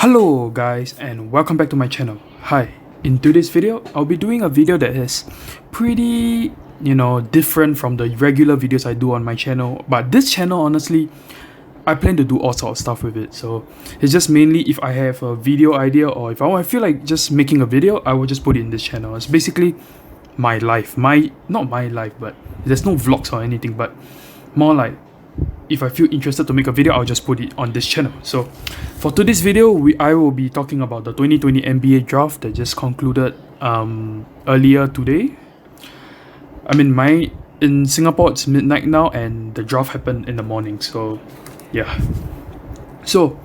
Hello guys and welcome back to my channel. Hi, in today's video I'll be doing a video that is pretty different from the regular videos I do on my channel, but this channel honestly I plan to do all sorts of stuff with it. So it's just mainly if I have a video idea or if I feel like just making a video, I will just put it in this channel. It's basically my life, not my life, but there's no vlogs or anything, but more like if I feel interested to make a video, I'll just put it on this channel. So for today's video, I will be talking about the 2020 NBA draft that just concluded earlier today. I mean, in Singapore it's midnight now and the draft happened in the morning, so yeah. So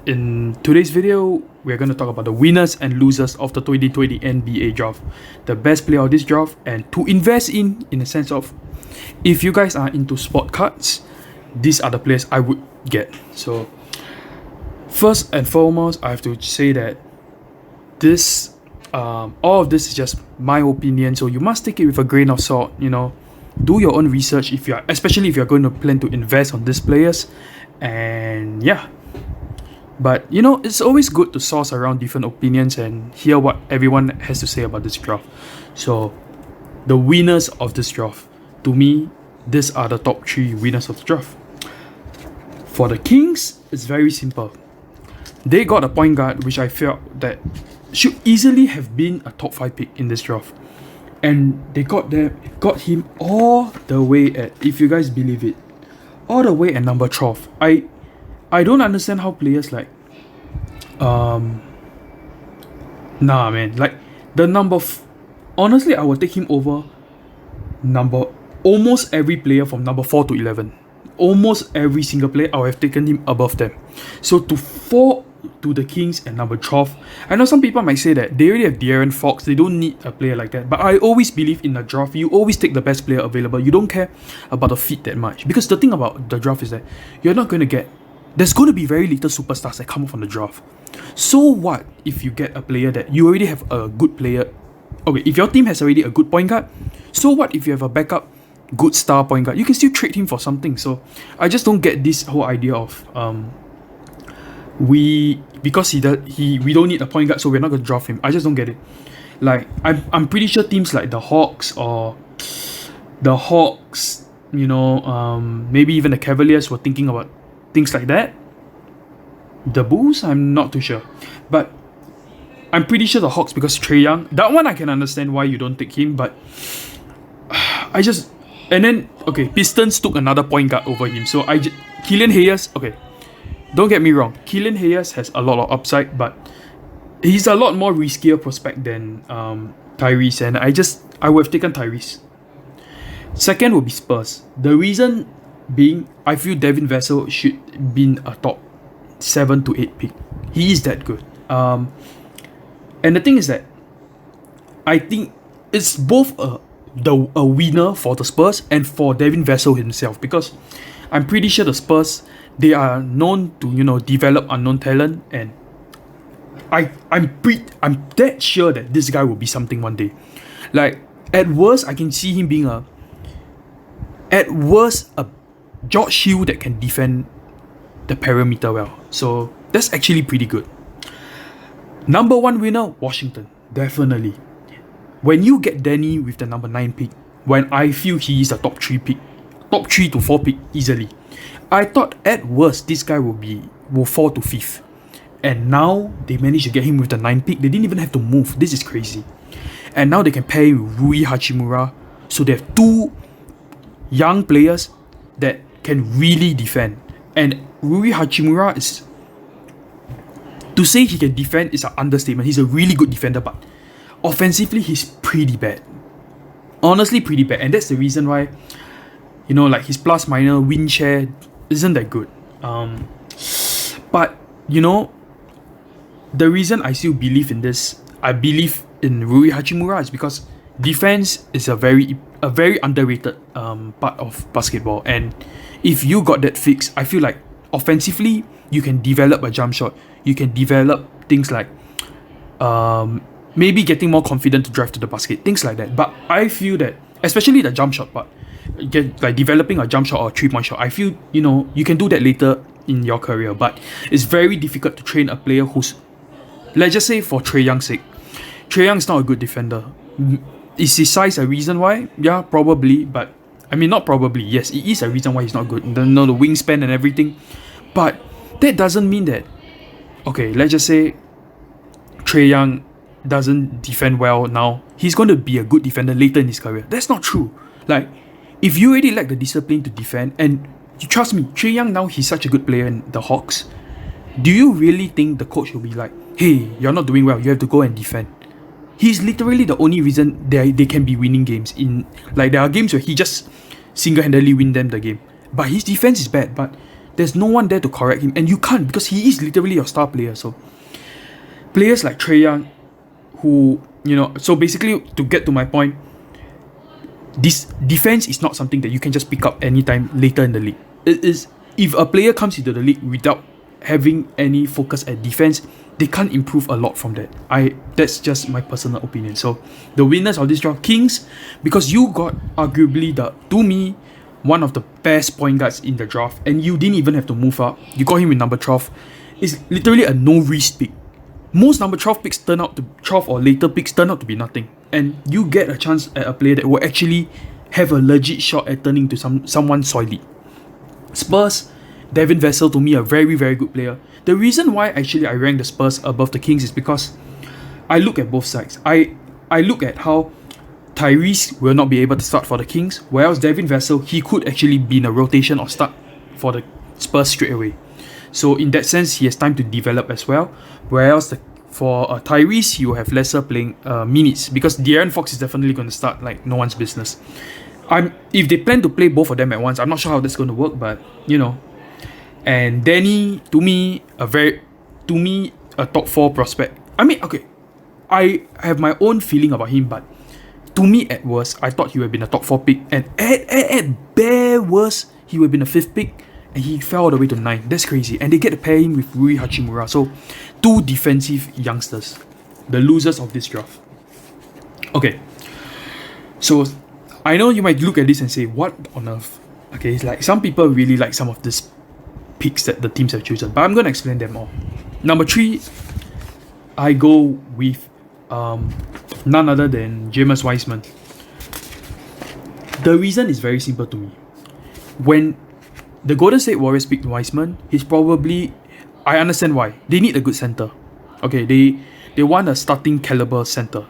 in today's video, we're going to talk about the winners and losers of the 2020 NBA draft, the best player of this draft, and to invest in a sense of, if you guys are into sport cards, these are the players I would get. So first and foremost, I have to say that this all of this is just my opinion, so you must take it with a grain of salt. Do your own research especially if you're going to plan to invest on these players. And yeah, but it's always good to source around different opinions and hear what everyone has to say about this draft. So the winners of this draft, to me, these are the top 3 winners of the draft. For the Kings, it's very simple. They got a point guard which I felt that should easily have been a top 5 pick in this draft, and they got him all the way at, if you guys believe it, all the way at number 12. I don't understand how players like like the number honestly I would take him over almost every player from number 4 to 11. Almost every single player, I would have taken him above them. So to fall to the Kings at number 12, I know some people might say that they already have De'Aaron Fox, they don't need a player like that. But I always believe in the draft, you always take the best player available. You don't care about the fit that much. Because the thing about the draft is that there's going to be very little superstars that come up from the draft. So what if you get a player that you already have a good player? Okay, if your team has already a good point guard, so what if you have a backup good star point guard? You can still trade him for something. So I just don't get this whole idea of we don't need a point guard, so we're not gonna draft him. I just don't get it. Like I'm pretty sure teams like the Hawks, maybe even the Cavaliers were thinking about things like that. The Bulls, I'm not too sure, but I'm pretty sure the Hawks, because Trae Young, that one I can understand why you don't take him, but and then, okay, Pistons took another point guard over him. So Killian Hayes, okay, don't get me wrong, Killian Hayes has a lot of upside, but he's a lot more riskier prospect than Tyrese, and I would have taken Tyrese. Second would be Spurs. The reason being, I feel Devin Vassell should be a top 7 to 8 pick. He is that good. And the thing is that I think it's both a winner for the Spurs and for Devin Vassell himself, because I'm pretty sure the Spurs, they are known to develop unknown talent, and I'm that sure that this guy will be something one day. Like at worst, I can see him being a George Hill that can defend the perimeter well. So that's actually pretty good. Number 1 winner, Washington, definitely. When you get Danny with the number 9 pick, when I feel he is a top 3 to 4 pick easily, I thought at worst this guy will fall to 5th. And now they managed to get him with the 9 pick. They didn't even have to move. This is crazy. And now they can pair him with Rui Hachimura. So they have 2 young players that can really defend. And Rui Hachimura is, to say he can defend is an understatement. He's a really good defender, but offensively he's pretty bad. Honestly, pretty bad. And that's the reason why, like his plus minus win share isn't that good. But the reason I still believe in this, I believe in Rui Hachimura, is because defense is a very underrated part of basketball. And if you got that fixed, I feel like offensively you can develop a jump shot. You can develop things like maybe getting more confident to drive to the basket, things like that. But I feel that, especially the jump shot part, developing a jump shot or a 3-point shot, I feel you can do that later in your career, but it's very difficult to train a player who's, let's just say for Trae Young's sake, Trae Young is not a good defender. Is his size a reason why? Yeah, probably, but I mean, not probably, yes, it is a reason why he's not good. The wingspan and everything. But that doesn't mean that, okay, let's just say Trae Young doesn't defend well now, he's going to be a good defender later in his career. That's not true. Like, if you already lack the discipline to defend, and you trust me, Trae Young now, he's such a good player in the Hawks, do you really think the coach will be like, hey, you're not doing well, you have to go and defend? He's literally the only reason they can be winning games. In like, there are games where he just single-handedly win them the game, but his defense is bad, but there's no one there to correct him, and you can't, because he is literally your star player. So players like Trae Young, who, so basically, to get to my point, this defense is not something that you can just pick up anytime later in the league. It is, if a player comes into the league without having any focus at defense, they can't improve a lot from that. That's just my personal opinion. So the winners of this draft, Kings, because you got arguably to me, one of the best point guards in the draft, and you didn't even have to move up. You got him with number 12. It's literally a no-risk pick. Most number 12 picks 12 or later picks turn out to be nothing. And you get a chance at a player that will actually have a legit shot at turning to someone solid. Spurs, Devin Vassell, to me, a very, very good player. The reason why actually I rank the Spurs above the Kings is because I look at both sides. I look at how Tyrese will not be able to start for the Kings, whereas Devin Vassell, he could actually be in a rotation or start for the Spurs straight away. So in that sense, he has time to develop as well. Whereas for Tyrese, he will have lesser playing minutes, because De'Aaron Fox is definitely going to start like no one's business. If they plan to play both of them at once, I'm not sure how that's going to work, but And Danny, to me, a top 4 prospect. I mean, okay, I have my own feeling about him, but to me, at worst, I thought he would have been a top 4 pick, and at bare worst, he would have been a 5th pick, and he fell all the way to 9. That's crazy. And they get to pair him with Rui Hachimura. So, 2 defensive youngsters, the losers of this draft. Okay, so I know you might look at this and say, what on earth? Okay, it's like some people really like some of these picks that the teams have chosen, but I'm going to explain them all. Number 3, I go with none other than James Wiseman. The reason is very simple to me. When the Golden State Warriors picked Wiseman, he's probably, I understand why. They need a good center. Okay, they want a starting caliber center.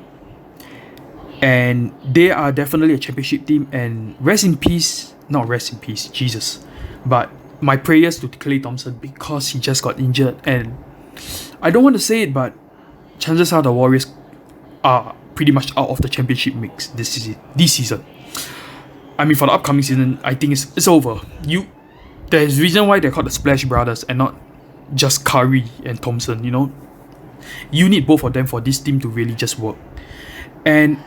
And they are definitely a championship team, and not rest in peace, Jesus. But my prayers to Klay Thompson, because he just got injured, and I don't want to say it, but chances are the Warriors are pretty much out of the championship mix this season. I mean, for the upcoming season, I think it's over. There's reason why they're called the Splash Brothers and not just Curry and Thompson. You need both of them for this team to really just work. And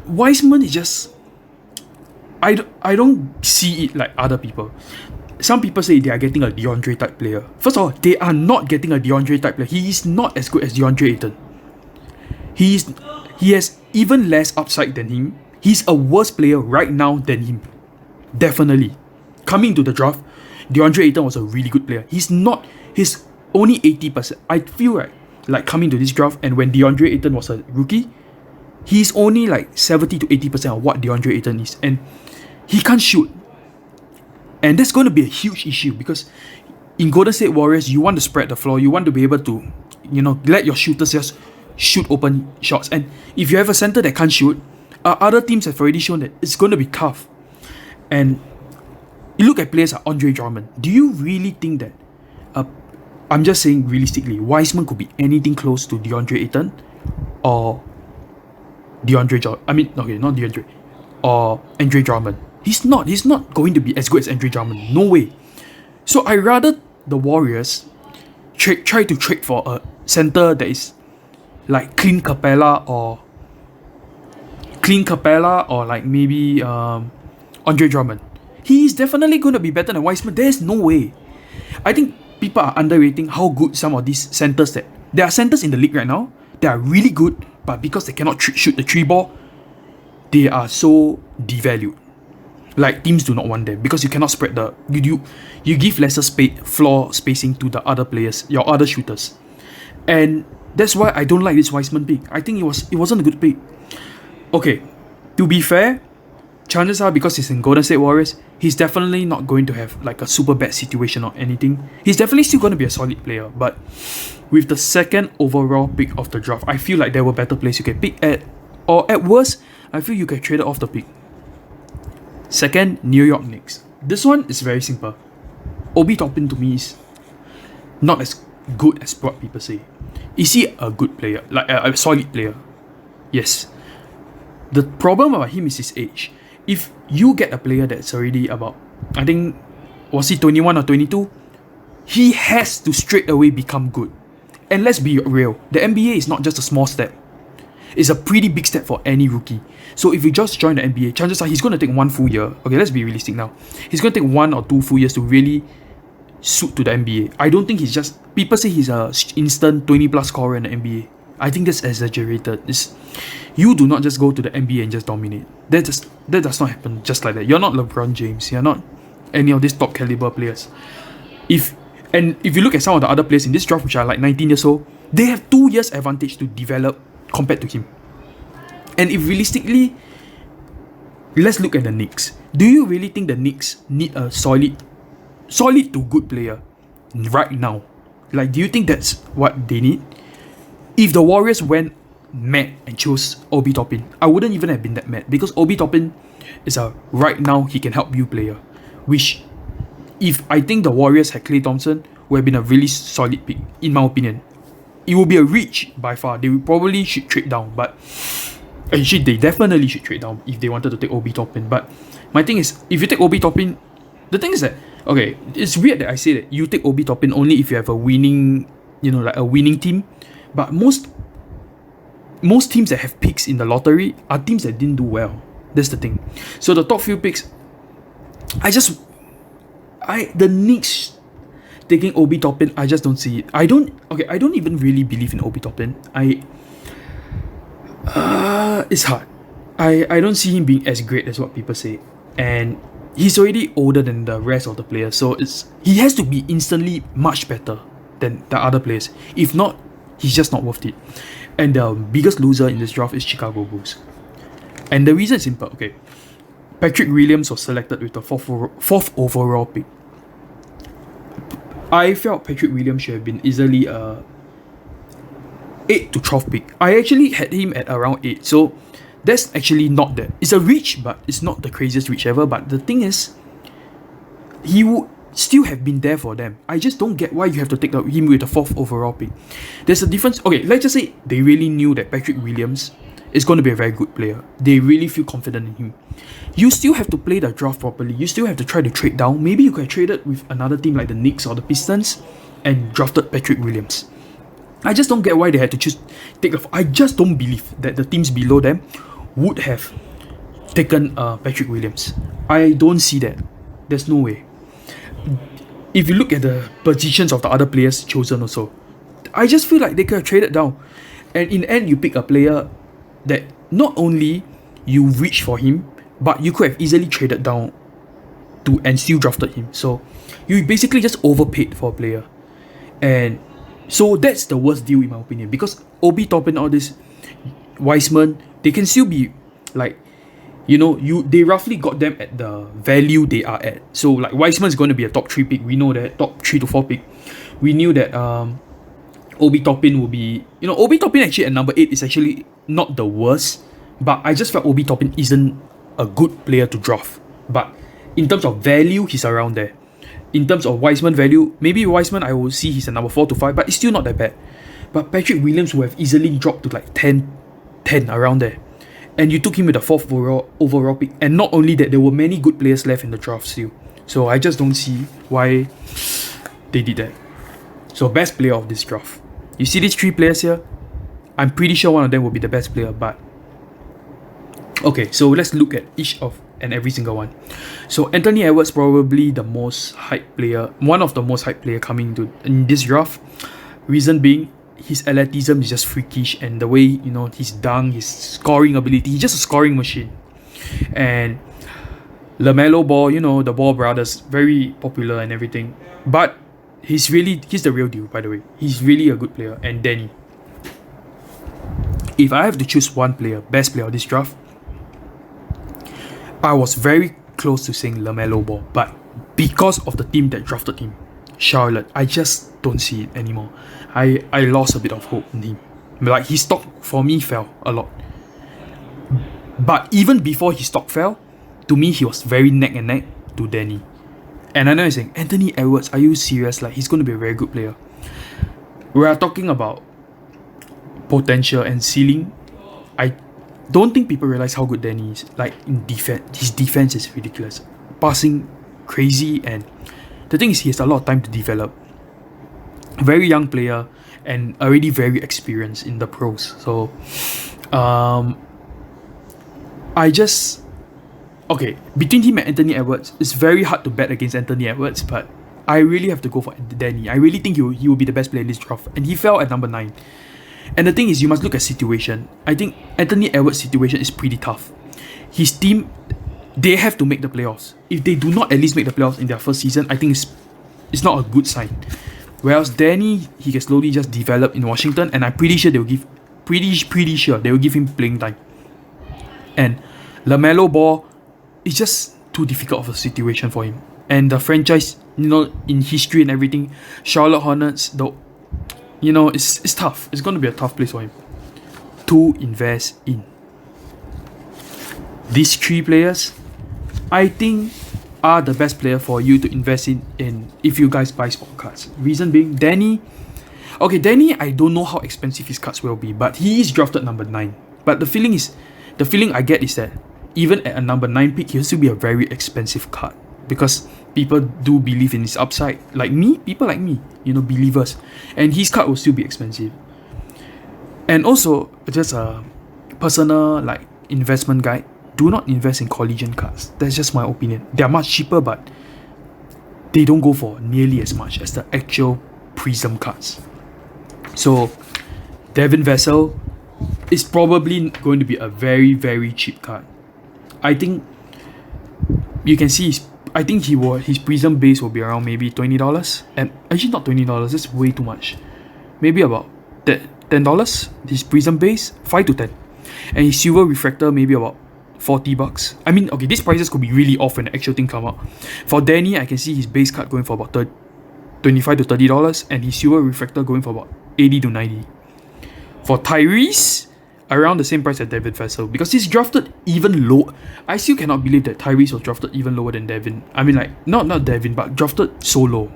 Wiseman is just, I don't see it like other people. Some people say they are getting a DeAndre type player. First of all, they are not getting a DeAndre type player. He is not as good as DeAndre Ayton. He has even less upside than him. He's a worse player right now than him. Definitely. Coming to the draft, DeAndre Ayton was a really good player. He's only 80%. I feel like coming to this draft, and when DeAndre Ayton was a rookie, he's only like 70 to 80% of what DeAndre Ayton is. And he can't shoot. And that's going to be a huge issue, because in Golden State Warriors, you want to spread the floor. You want to be able to, let your shooters just shoot open shots. And if you have a center that can't shoot, other teams have already shown that it's going to be tough. And you look at players like Andre Drummond. Do you really think that, I'm just saying realistically, Wiseman could be anything close to DeAndre Ayton or DeAndre Jordan? I mean, okay, not DeAndre, or Andre Drummond. He's not going to be as good as Andre Drummond. No way. So I rather the Warriors try to trade for a center that is like Clint Capella or like maybe Andre Drummond. He's definitely going to be better than Wiseman. There's no way. I think people are underrating how good some of these centers that there are centers in the league right now. They are really good, but because they cannot shoot the 3 ball, they are so devalued. Like teams do not want them because you cannot spread the you give lesser floor spacing to the other players, your other shooters, and that's why I don't like this Wiseman pick. I think it wasn't a good pick. Okay, to be fair, chances are because he's in Golden State Warriors, he's definitely not going to have like a super bad situation or anything. He's definitely still going to be a solid player, but with the second overall pick of the draft, I feel like there were better players you can pick at, or at worst, I feel you can trade it off the pick. Second, New York Knicks. This one is very simple. Obi Toppin to me is not as good as what people say. Is he a good player? Like a solid player? Yes. The problem about him is his age. If you get a player that's already about, I think, was he 21 or 22? He has to straight away become good. And let's be real, the NBA is not just a small step. It's a pretty big step for any rookie. So if you just join the NBA, chances are he's going to take 1 full year. Okay, let's be realistic now. He's going to take 1 or 2 full years to really suit to the NBA. I don't think he's just... People say he's a instant 20 plus scorer in the NBA. I think that's exaggerated. You do not just go to the NBA and just dominate. That does not happen just like that. You're not LeBron James. You're not any of these top caliber players. If you look at some of the other players in this draft which are like 19 years old, they have 2 years advantage to develop compared to him. And if realistically, let's look at the Knicks. Do you really think the Knicks need a solid to good player right now? Like, do you think that's what they need? If the Warriors went mad and chose Obi Toppin, I wouldn't even have been that mad because Obi Toppin is a right now he can help you player. Which, if I think the Warriors had Klay Thompson, would have been a really solid pick, in my opinion. It will be a reach by far. They probably should trade down, but actually they definitely should trade down if they wanted to take Obi Toppin. But my thing is, if you take Obi Toppin, the thing is that, okay, it's weird that I say that you take Obi Toppin only if you have a winning, like a winning team. But most teams that have picks in the lottery are teams that didn't do well. That's the thing. So the top few picks, the Knicks taking Obi Toppin, I just don't see it. I don't even really believe in Obi Toppin. It's hard. I don't see him being as great as what people say. And he's already older than the rest of the players, so he has to be instantly much better than the other players. If not, he's just not worth it. And the biggest loser in this draft is Chicago Bulls. And the reason is simple. Okay, Patrick Williams was selected with the fourth overall pick. I felt Patrick Williams should have been easily a 8 to 12 pick. I actually had him at around 8, so that's actually not that. It's a reach, but it's not the craziest reach ever. But the thing is, he would still have been there for them. I just don't get why you have to take him with the 4th overall pick. There's a difference. Okay, let's just say they really knew that Patrick Williams is going to be a very good player. They really feel confident in him. You still have to play the draft properly. You still have to try to trade down. Maybe you could have traded with another team like the Knicks or the Pistons and drafted Patrick Williams. I just don't get why they had to I just don't believe that the teams below them would have taken Patrick Williams. I don't see that. There's no way. If you look at the positions of the other players chosen also, I just feel like they could have traded down. And in the end, you pick a player that not only you reach for him, but you could have easily traded down to and still drafted him. So you basically just overpaid for a player. And so that's the worst deal in my opinion, because Obi Toppin, all this, Wiseman, they can still be like, they roughly got them at the value they are at. So like Wiseman is going to be a top 3 pick. We know that, top 3 to 4 pick. We knew that Obi Toppin will be, Obi Toppin actually at number 8 is actually not the worst, but I just felt Obi Toppin isn't a good player to draft. But in terms of value, he's around there. In terms of Wiseman value, maybe Wiseman I will see he's a number 4 to 5, but it's still not that bad. But Patrick Williams would have easily dropped to like 10 around there. And you took him with a 4th overall pick. And not only that, there were many good players left in the draft still. So I just don't see why they did that. So best player of this draft. You see these 3 players here? I'm pretty sure one of them will be the best player, but... Okay, so let's look at each of and every single one. So Anthony Edwards probably the most hyped player, one of the most hyped player coming in this draft. Reason being, his athleticism is just freakish, and the way his dunk, his scoring ability, he's just a scoring machine. And LaMelo Ball, you know, the Ball brothers, very popular and everything. But he's the real deal, by the way. He's really a good player. And Danny. If I have to choose one player, best player of this draft, I was very close to saying LaMelo Ball, but because of the team that drafted him, Charlotte, I just don't see it anymore. I lost a bit of hope in him. Like, his stock for me fell a lot. But even before his stock fell, to me he was very neck and neck to Danny. And I know you're saying, Anthony Edwards, are you serious? Like, he's going to be a very good player. We are talking about potential and ceiling. I don't think people realize how good Danny is. Like, in defense, his defense is ridiculous. Passing, crazy, and the thing is, he has a lot of time to develop. Very young player and already very experienced in the pros. So, between him and Anthony Edwards, it's very hard to bet against Anthony Edwards, but I really have to go for Danny. I really think he will be the best player in this draft, and he fell at number 9. And the thing is, you must look at situation. I think Anthony Edwards' situation is pretty tough. His team, they have to make the playoffs. If they do not at least make the playoffs in their first season, I think it's not a good sign. Whereas Danny, he can slowly just develop in Washington, and I'm pretty sure they will give him playing time. And LaMelo Ball, it's just too difficult of a situation for him. And the franchise, you know, in history and everything, Charlotte Hornets, though, you know, it's tough. It's going to be a tough place for him to invest in. These 3 players, I think, are the best player for you to invest in if you guys buy sport cards. Reason being, Danny, I don't know how expensive his cards will be, but he is drafted number 9. But the feeling I get is that even at a number 9 pick, he'll still be a very expensive card because people do believe in his upside. People like me, you know, believers. And his card will still be expensive. And also, just a personal investment guide, do not invest in collision cards. That's just my opinion. They are much cheaper, but they don't go for nearly as much as the actual Prism cards. So, Devin Vassell is probably going to be a very, very cheap card. I think you can see his Prism base will be around maybe $20, and actually not $20, that's way too much. Maybe about $10. His Prism base, 5 to 10, and his Silver Refractor maybe about $40. I mean, okay, these prices could be really off when the actual thing come out. For Danny, I can see his base card going for about $25 to $30, and his Silver Refractor going for about $80 to $90. For Tyrese, around the same price as Devin Vassell, because he's drafted even low. I still cannot believe that Tyrese was drafted even lower than Devin. I mean, not Devin, but drafted so low.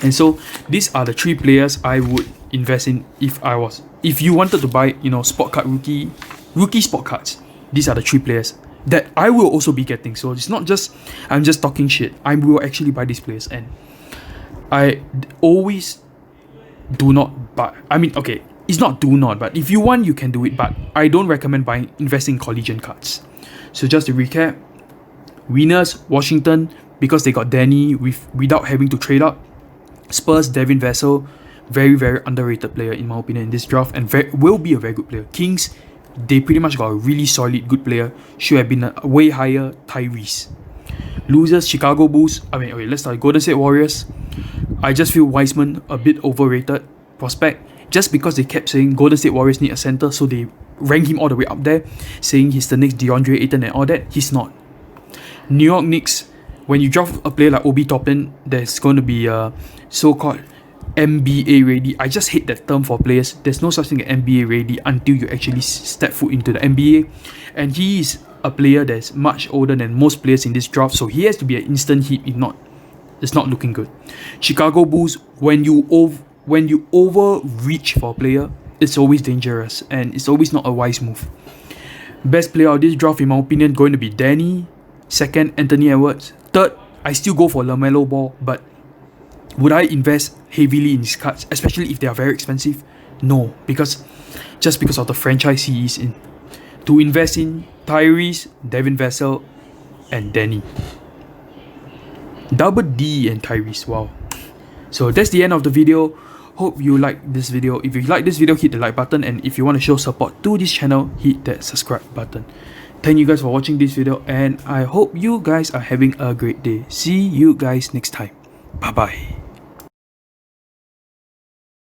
And so these are the 3 players I would invest in if you wanted to buy, you know, sport card rookie sport cards. These are the 3 players that I will also be getting. So it's not just I'm just talking shit. I will actually buy these players, and I always do not buy. I mean, okay, it's not do not, but if you want, you can do it. But I don't recommend investing in collision cards. So just to recap, winners, Washington, because they got Danny without having to trade up. Spurs, Devin Vassell, very, very underrated player in my opinion in this draft, and will be a very good player. Kings, they pretty much got a really solid good player. Should have been a way higher, Tyrese. Losers, Chicago Bulls. Let's start. Golden State Warriors. I just feel Wiseman a bit overrated prospect, just because they kept saying Golden State Warriors need a center, so they rank him all the way up there, saying he's the next DeAndre Ayton and all that. He's not. New York Knicks, when you draft a player like Obi Toppin, there's going to be a so-called NBA ready. I just hate that term for players. There's no such thing as NBA ready until you actually step foot into the NBA. And he is a player that's much older than most players in this draft, so he has to be an instant hit. If not, it's not looking good. Chicago Bulls, when you overreach for a player, it's always dangerous, and it's always not a wise move. Best player of this draft, in my opinion, going to be Danny. Second, Anthony Edwards. Third, I still go for LaMelo Ball, but would I invest heavily in his cards, especially if they are very expensive? No, because of the franchise he is in. To invest in Tyrese, Devin Vassell, and Danny. Double D and Tyrese, wow. So that's the end of the video. Hope you like this video. If you like this video, hit the like button, and if you want to show support to this channel, hit that subscribe button. Thank you guys for watching this video, and I hope you guys are having a great day. See you guys next time. Bye bye.